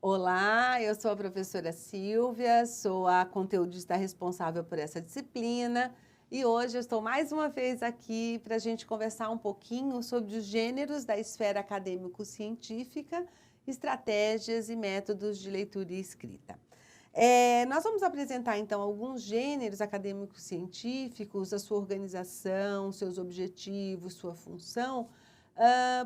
Olá, eu sou a professora Silvia, sou a conteudista responsável por essa disciplina e hoje eu estou mais uma vez aqui para a gente conversar um pouquinho sobre os gêneros da esfera acadêmico-científica, estratégias e métodos de leitura e escrita. Nós vamos apresentar então alguns gêneros acadêmicos científicos, a sua organização, seus objetivos, sua função,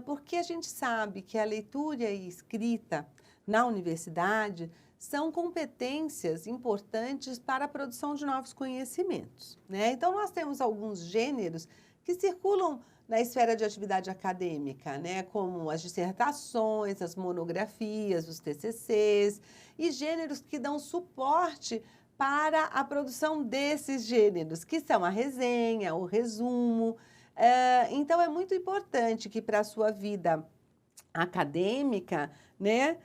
porque a gente sabe que a leitura e escrita na universidade são competências importantes para a produção de novos conhecimentos, né? Então, nós temos alguns gêneros que circulam na esfera de atividade acadêmica, né? Como as dissertações, as monografias, os TCCs, e gêneros que dão suporte para a produção desses gêneros, que são a resenha, o resumo. Então, é muito importante que para a sua vida acadêmica, né?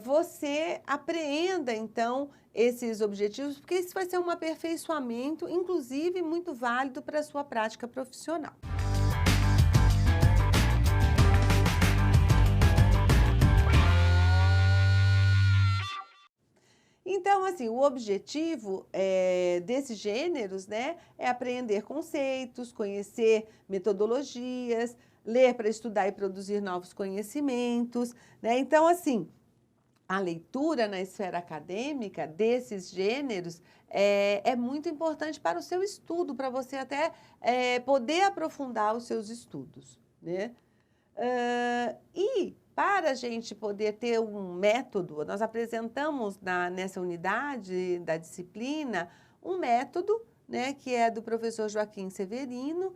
Você apreenda, então, esses objetivos, porque isso vai ser um aperfeiçoamento, inclusive, muito válido para a sua prática profissional. Então, assim, o objetivo desses gêneros, né, é aprender conceitos, conhecer metodologias, ler para estudar e produzir novos conhecimentos, né? Então, assim, a leitura na esfera acadêmica desses gêneros é muito importante para o seu estudo, para você até poder aprofundar os seus estudos, né? E para a gente poder ter um método, nós apresentamos nessa unidade da disciplina um método, né, que é do professor Joaquim Severino,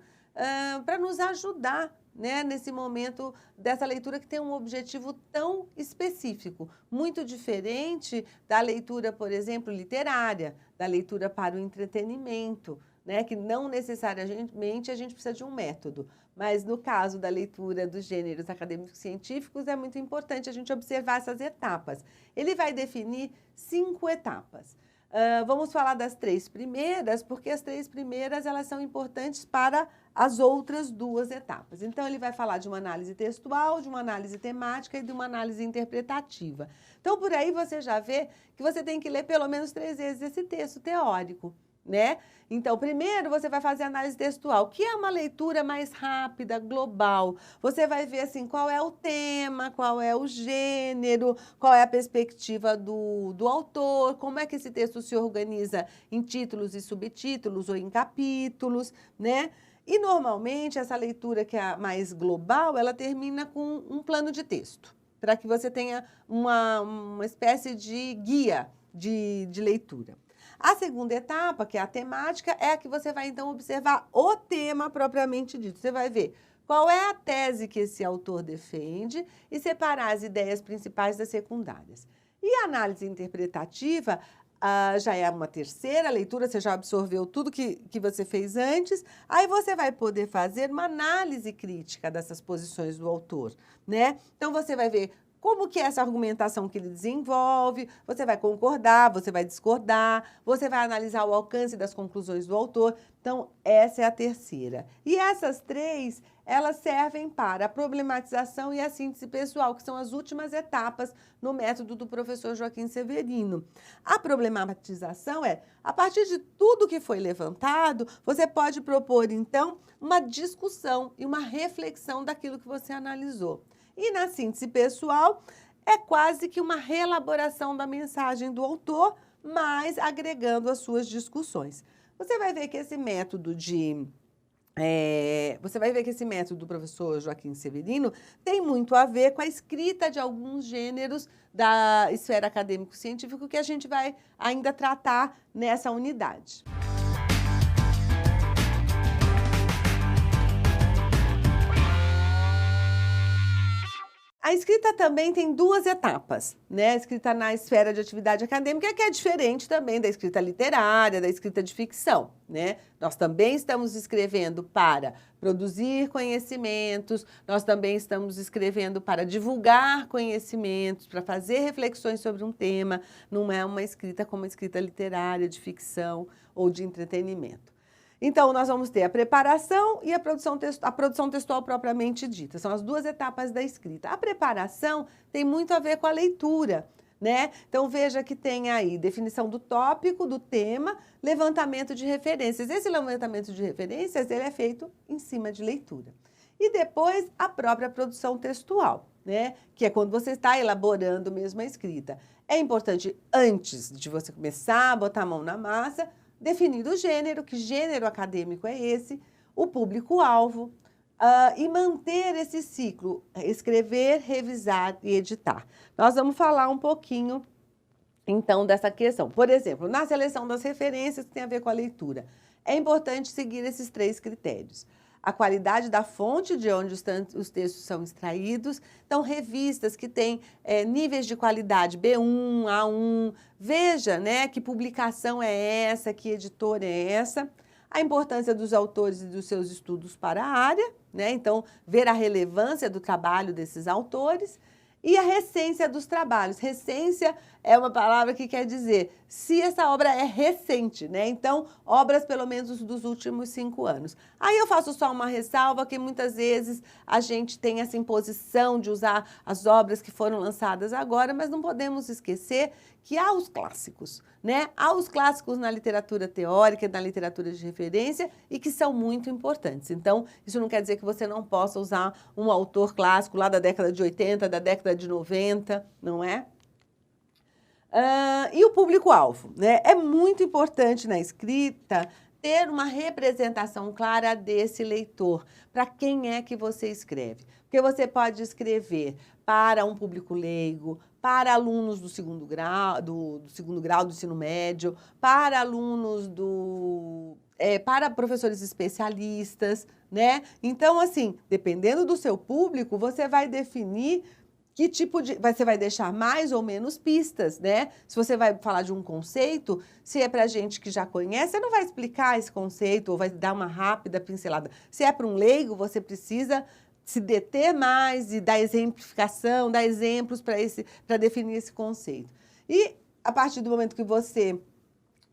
para nos ajudar, né, nesse momento dessa leitura que tem um objetivo tão específico, muito diferente da leitura, por exemplo, literária, da leitura para o entretenimento, né, que não necessariamente a gente precisa de um método, mas no caso da leitura dos gêneros acadêmicos científicos é muito importante a gente observar essas etapas. Ele vai definir 5 etapas. Vamos falar das 3 primeiras, porque as 3 primeiras elas são importantes para as outras 2 etapas. Então, ele vai falar de uma análise textual, de uma análise temática e de uma análise interpretativa. Então, por aí você já vê que você tem que ler pelo menos 3 vezes esse texto teórico, né? Então, primeiro você vai fazer a análise textual, que é uma leitura mais rápida, global. Você vai ver assim qual é o tema, qual é o gênero, qual é a perspectiva do autor, como é que esse texto se organiza em títulos e subtítulos ou em capítulos, né? E normalmente essa leitura que é a mais global, ela termina com um plano de texto, para que você tenha uma espécie de guia de leitura. A segunda etapa, que é a temática, é a que você vai, então, observar o tema propriamente dito. Você vai ver qual é a tese que esse autor defende e separar as ideias principais das secundárias. E a análise interpretativa já é uma terceira leitura, você já absorveu tudo que você fez antes, aí você vai poder fazer uma análise crítica dessas posições do autor, né? Então, você vai ver como que é essa argumentação que ele desenvolve, você vai concordar, você vai discordar, você vai analisar o alcance das conclusões do autor. Então, essa é a terceira. E essas 3, elas servem para a problematização e a síntese pessoal, que são as últimas etapas no método do professor Joaquim Severino. A problematização é, a partir de tudo que foi levantado, você pode propor, então, uma discussão e uma reflexão daquilo que você analisou. E na síntese pessoal, é quase que uma reelaboração da mensagem do autor, mas agregando as suas discussões. Você vai ver que esse método do professor Joaquim Severino tem muito a ver com a escrita de alguns gêneros da esfera acadêmico-científica que a gente vai ainda tratar nessa unidade. A escrita também tem 2 etapas, né? A escrita na esfera de atividade acadêmica, que é diferente também da escrita literária, da escrita de ficção, né? Nós também estamos escrevendo para produzir conhecimentos, nós também estamos escrevendo para divulgar conhecimentos, para fazer reflexões sobre um tema, não é uma escrita como a escrita literária, de ficção ou de entretenimento. Então, nós vamos ter a preparação e a produção textual propriamente dita. São as duas etapas da escrita. A preparação tem muito a ver com a leitura, né? Então, veja que tem aí definição do tópico, do tema, levantamento de referências. Esse levantamento de referências, ele é feito em cima de leitura. E depois, a própria produção textual, né? Que é quando você está elaborando mesmo a escrita. É importante, antes de você começar a botar a mão na massa, definir o gênero, que gênero acadêmico é esse, o público-alvo, e manter esse ciclo, escrever, revisar e editar. Nós vamos falar um pouquinho, então, dessa questão. Por exemplo, na seleção das referências, que tem a ver com a leitura, é importante seguir esses 3 critérios. A qualidade da fonte de onde os textos são extraídos. Então, revistas que têm níveis de qualidade B1, A1. Veja, né, que publicação é essa, que editora é essa. A importância dos autores e dos seus estudos para a área, né? Então, ver a relevância do trabalho desses autores. E a recência dos trabalhos. Recência é uma palavra que quer dizer se essa obra é recente, né? Então, obras pelo menos dos últimos 5 anos. Aí eu faço só uma ressalva que muitas vezes a gente tem essa imposição de usar as obras que foram lançadas agora, mas não podemos esquecer que há os clássicos, né? Há os clássicos na literatura teórica, na literatura de referência e que são muito importantes. Então, isso não quer dizer que você não possa usar um autor clássico lá da década de 80, da década de 90, não é? E o público-alvo, né? É muito importante na escrita ter uma representação clara desse leitor, para quem é que você escreve. Porque você pode escrever para um público leigo, para alunos do segundo grau, do ensino médio, para alunos para professores especialistas, né? Então, assim, dependendo do seu público, você vai definir que tipo de... Você vai deixar mais ou menos pistas, né? Se você vai falar de um conceito, se é para gente que já conhece, você não vai explicar esse conceito ou vai dar uma rápida pincelada. Se é para um leigo, você precisa se deter mais e dar exemplificação, dar exemplos para definir esse conceito. E a partir do momento que você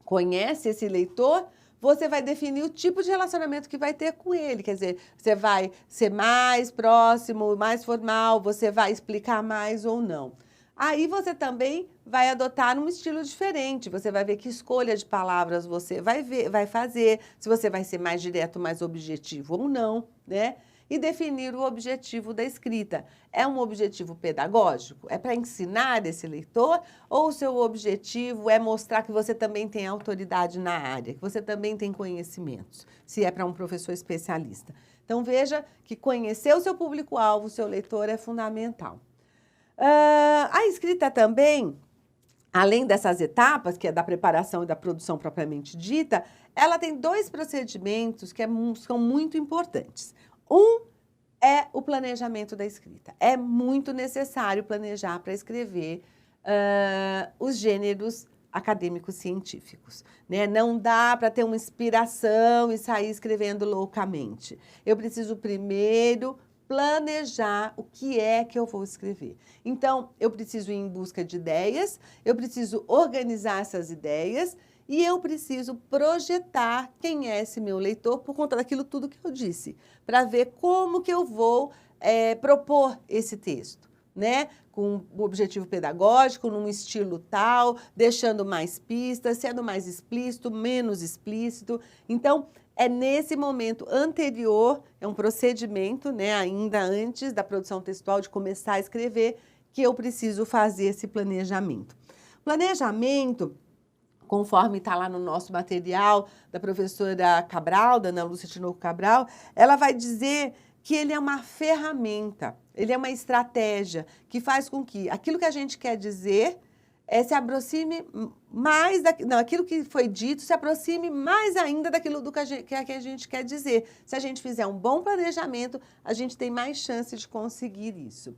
conhece esse leitor, você vai definir o tipo de relacionamento que vai ter com ele. Quer dizer, você vai ser mais próximo, mais formal, você vai explicar mais ou não. Aí você também vai adotar um estilo diferente. Você vai ver que escolha de palavras você vai fazer, se você vai ser mais direto, mais objetivo ou não, né? E definir o objetivo da escrita. É um objetivo pedagógico? É para ensinar esse leitor? Ou o seu objetivo é mostrar que você também tem autoridade na área, que você também tem conhecimentos, se é para um professor especialista? Então, veja que conhecer o seu público-alvo, o seu leitor, é fundamental. A escrita também, além dessas etapas, que é da preparação e da produção propriamente dita, ela tem 2 procedimentos que são muito importantes. Um é o planejamento da escrita. É muito necessário planejar para escrever os gêneros acadêmicos científicos, né? Não dá para ter uma inspiração e sair escrevendo loucamente. Eu preciso primeiro planejar o que é que eu vou escrever. Então, eu preciso ir em busca de ideias, eu preciso organizar essas ideias e eu preciso projetar quem é esse meu leitor por conta daquilo tudo que eu disse, para ver como que eu vou propor esse texto, né? Com um objetivo pedagógico, num estilo tal, deixando mais pistas, sendo mais explícito, menos explícito. Então, é nesse momento anterior, é um procedimento, né, ainda antes da produção textual, de começar a escrever, que eu preciso fazer esse planejamento. Planejamento, conforme está lá no nosso material da professora Cabral, da Ana Lúcia Tinoco Cabral, ela vai dizer que ele é uma ferramenta, ele é uma estratégia que faz com que aquilo que a gente quer dizer se aproxime mais aquilo que foi dito se aproxime mais ainda daquilo que a gente quer dizer. Se a gente fizer um bom planejamento, a gente tem mais chance de conseguir isso.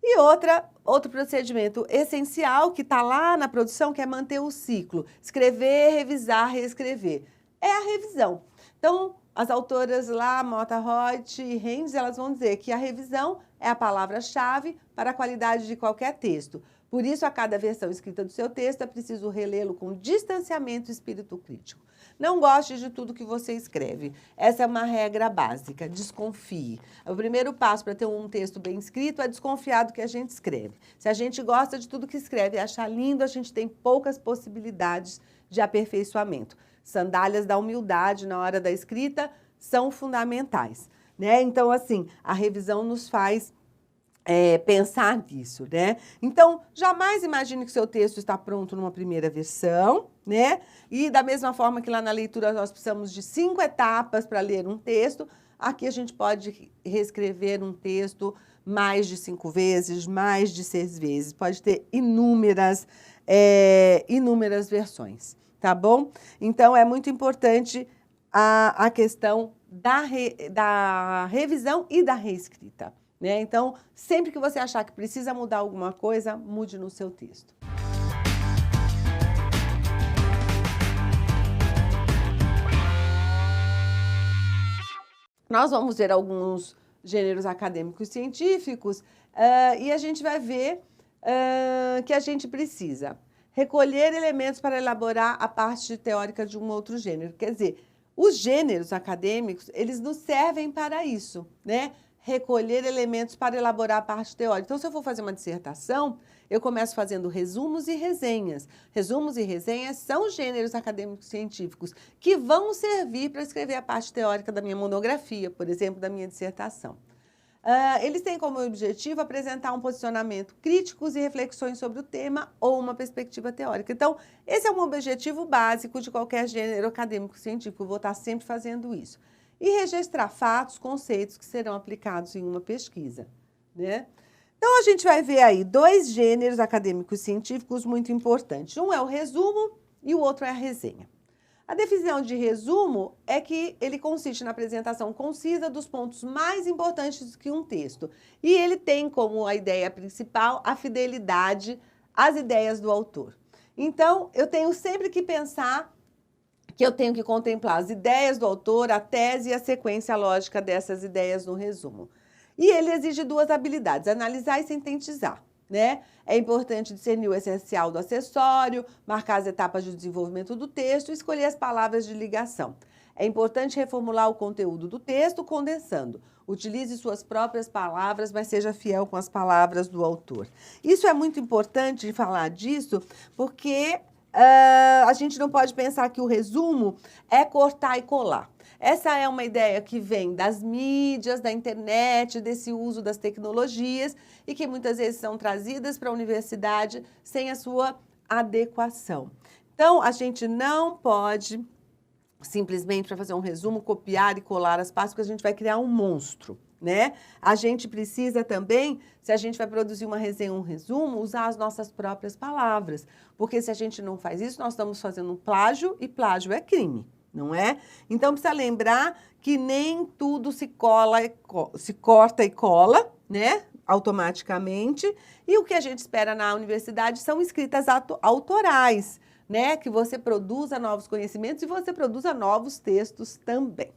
E outro procedimento essencial que está lá na produção, que é manter o ciclo. Escrever, revisar, reescrever. É a revisão. Então, as autoras lá, Mota Roth e Rendes, elas vão dizer que a revisão é a palavra-chave para a qualidade de qualquer texto. Por isso, a cada versão escrita do seu texto, é preciso relê-lo com distanciamento e espírito crítico. Não goste de tudo que você escreve. Essa é uma regra básica, desconfie. O primeiro passo para ter um texto bem escrito é desconfiar do que a gente escreve. Se a gente gosta de tudo que escreve e achar lindo, a gente tem poucas possibilidades de aperfeiçoamento. Sandálias da humildade na hora da escrita são fundamentais, né? Então, assim, a revisão nos faz pensar nisso, né? Então, jamais imagine que seu texto está pronto numa primeira versão, né? E da mesma forma que lá na leitura nós precisamos de 5 etapas para ler um texto, aqui a gente pode reescrever um texto mais de 5 vezes, mais de 6 vezes. Pode ter inúmeras versões, tá bom? Então, é muito importante a questão da revisão e da reescrita, né? Então, sempre que você achar que precisa mudar alguma coisa, mude no seu texto. Nós vamos ver alguns gêneros acadêmicos científicos e a gente vai ver que a gente precisa recolher elementos para elaborar a parte teórica de um outro gênero. Quer dizer, os gêneros acadêmicos, eles nos servem para isso, né? Recolher elementos para elaborar a parte teórica. Então, se eu for fazer uma dissertação, eu começo fazendo resumos e resenhas. Resumos e resenhas são gêneros acadêmicos científicos que vão servir para escrever a parte teórica da minha monografia, por exemplo, da minha dissertação. Eles têm como objetivo apresentar um posicionamento críticos e reflexões sobre o tema ou uma perspectiva teórica. Então, esse é um objetivo básico de qualquer gênero acadêmico científico. Eu vou estar sempre fazendo isso. E registrar fatos, conceitos que serão aplicados em uma pesquisa, né? Então, a gente vai ver aí 2 gêneros acadêmicos científicos muito importantes. Um é o resumo e o outro é a resenha. A definição de resumo é que ele consiste na apresentação concisa dos pontos mais importantes que um texto. E ele tem como a ideia principal a fidelidade às ideias do autor. Então, eu tenho sempre que pensar que eu tenho que contemplar as ideias do autor, a tese e a sequência lógica dessas ideias no resumo. E ele exige 2 habilidades, analisar e sintetizar, né? É importante discernir o essencial do acessório, marcar as etapas de desenvolvimento do texto e escolher as palavras de ligação. É importante reformular o conteúdo do texto condensando. Utilize suas próprias palavras, mas seja fiel com as palavras do autor. Isso é muito importante falar disso, porque a gente não pode pensar que o resumo é cortar e colar. Essa é uma ideia que vem das mídias, da internet, desse uso das tecnologias e que muitas vezes são trazidas para a universidade sem a sua adequação. Então, a gente não pode simplesmente, para fazer um resumo, copiar e colar as partes, porque a gente vai criar um monstro, né? A gente precisa também, se a gente vai produzir uma resenha, um resumo, usar as nossas próprias palavras, porque se a gente não faz isso, nós estamos fazendo um plágio e plágio é crime, não é? Então, precisa lembrar que nem tudo se corta e cola, né? Automaticamente, e o que a gente espera na universidade são escritas autorais, né? Que você produza novos conhecimentos e você produza novos textos também.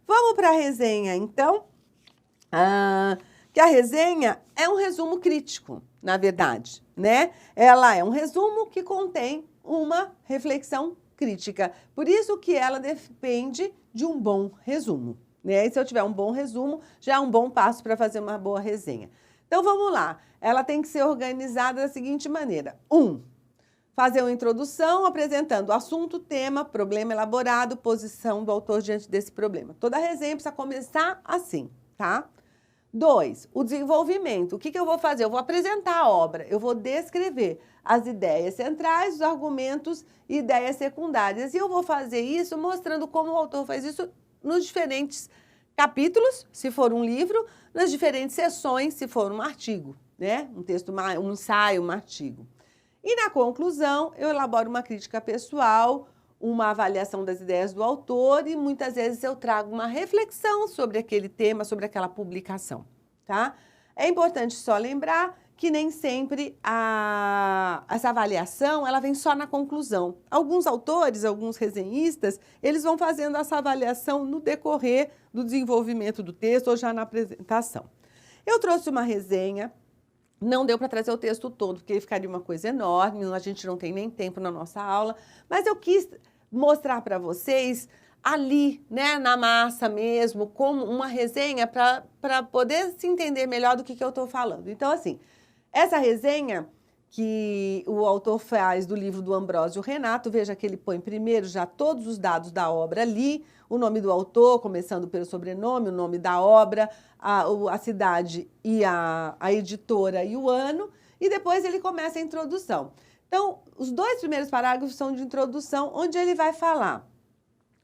Vamos para a resenha, então? Que a resenha é um resumo crítico, na verdade, né? Ela é um resumo que contém uma reflexão crítica. Por isso que ela depende de um bom resumo, né? E se eu tiver um bom resumo, já é um bom passo para fazer uma boa resenha. Então, vamos lá. Ela tem que ser organizada da seguinte maneira. 1. Fazer uma introdução apresentando assunto, tema, problema elaborado, posição do autor diante desse problema. Toda resenha precisa começar assim, tá? 2, o desenvolvimento. O que eu vou fazer? Eu vou apresentar a obra, eu vou descrever as ideias centrais, os argumentos e ideias secundárias. E eu vou fazer isso mostrando como o autor faz isso nos diferentes capítulos, se for um livro, nas diferentes seções, se for um artigo, né? Um texto, um ensaio, um artigo. E na conclusão, eu elaboro uma crítica pessoal, uma avaliação das ideias do autor e muitas vezes eu trago uma reflexão sobre aquele tema, sobre aquela publicação, tá? É importante só lembrar que nem sempre essa avaliação ela vem só na conclusão. Alguns autores, alguns resenhistas, eles vão fazendo essa avaliação no decorrer do desenvolvimento do texto ou já na apresentação. Eu trouxe uma resenha. Não deu para trazer o texto todo, porque ficaria uma coisa enorme, a gente não tem nem tempo na nossa aula, mas eu quis mostrar para vocês ali, né, na massa mesmo, como uma resenha para poder se entender melhor do que eu estou falando. Então, assim, essa resenha que o autor faz do livro do Ambrósio Renato, veja que ele põe primeiro já todos os dados da obra ali, o nome do autor, começando pelo sobrenome, o nome da obra, a cidade e a editora e o ano, e depois ele começa a introdução. Então, os 2 primeiros parágrafos são de introdução, onde ele vai falar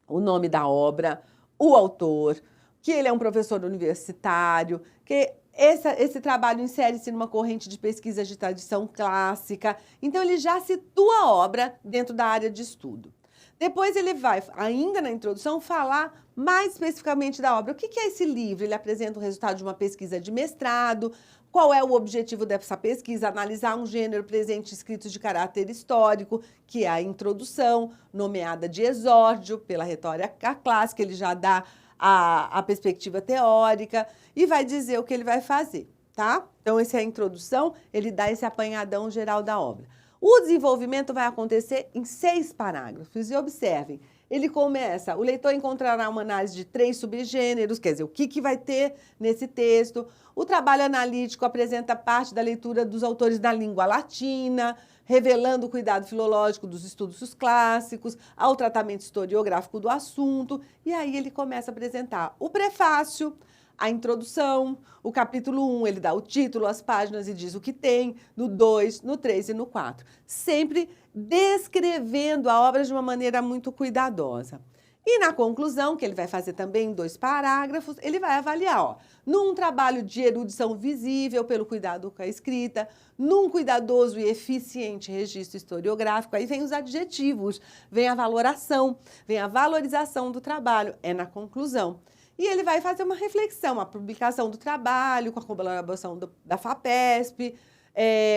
o nome da obra, o autor, que ele é um professor universitário, que esse trabalho insere-se numa corrente de pesquisa de tradição clássica. Então, ele já situa a obra dentro da área de estudo. Depois ele vai, ainda na introdução, falar mais especificamente da obra. O que é esse livro? Ele apresenta o resultado de uma pesquisa de mestrado. Qual é o objetivo dessa pesquisa? Analisar um gênero presente escritos de caráter histórico, que é a introdução, nomeada de exórdio, pela retórica clássica. Ele já dá a perspectiva teórica e vai dizer o que ele vai fazer, tá? Então, essa é a introdução, ele dá esse apanhadão geral da obra. O desenvolvimento vai acontecer em 6 parágrafos. E observem, ele começa, o leitor encontrará uma análise de 3 subgêneros, quer dizer, o que vai ter nesse texto. O trabalho analítico apresenta parte da leitura dos autores da língua latina, revelando o cuidado filológico dos estudos clássicos, ao tratamento historiográfico do assunto. E aí ele começa a apresentar o prefácio, a introdução, o capítulo 1, ele dá o título, as páginas e diz o que tem, no 2, no 3 e no 4. Sempre descrevendo a obra de uma maneira muito cuidadosa. E na conclusão, que ele vai fazer também em 2 parágrafos, ele vai avaliar, ó, num trabalho de erudição visível pelo cuidado com a escrita, num cuidadoso e eficiente registro historiográfico, aí vem os adjetivos, vem a valoração, vem a valorização do trabalho, é na conclusão. E ele vai fazer uma reflexão, a publicação do trabalho, com a colaboração da FAPESP,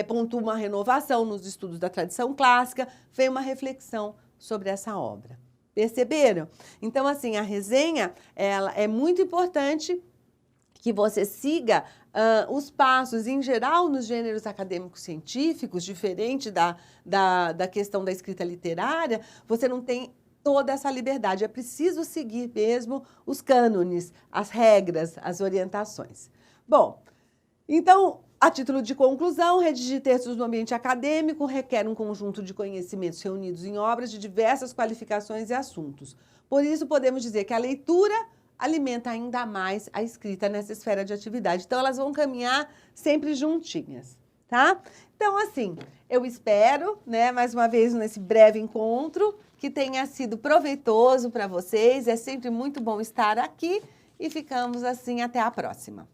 pontua uma renovação nos estudos da tradição clássica, vem uma reflexão sobre essa obra. Perceberam? Então, assim, a resenha ela é muito importante que você siga os passos, em geral, nos gêneros acadêmicos científicos, diferente da questão da escrita literária, você não tem toda essa liberdade. É preciso seguir mesmo os cânones, as regras, as orientações. Bom, então, a título de conclusão, redigir textos no ambiente acadêmico requer um conjunto de conhecimentos reunidos em obras de diversas qualificações e assuntos. Por isso, podemos dizer que a leitura alimenta ainda mais a escrita nessa esfera de atividade. Então, elas vão caminhar sempre juntinhas, tá? Então, assim, eu espero, né, mais uma vez nesse breve encontro, que tenha sido proveitoso para vocês. É sempre muito bom estar aqui e ficamos assim até a próxima.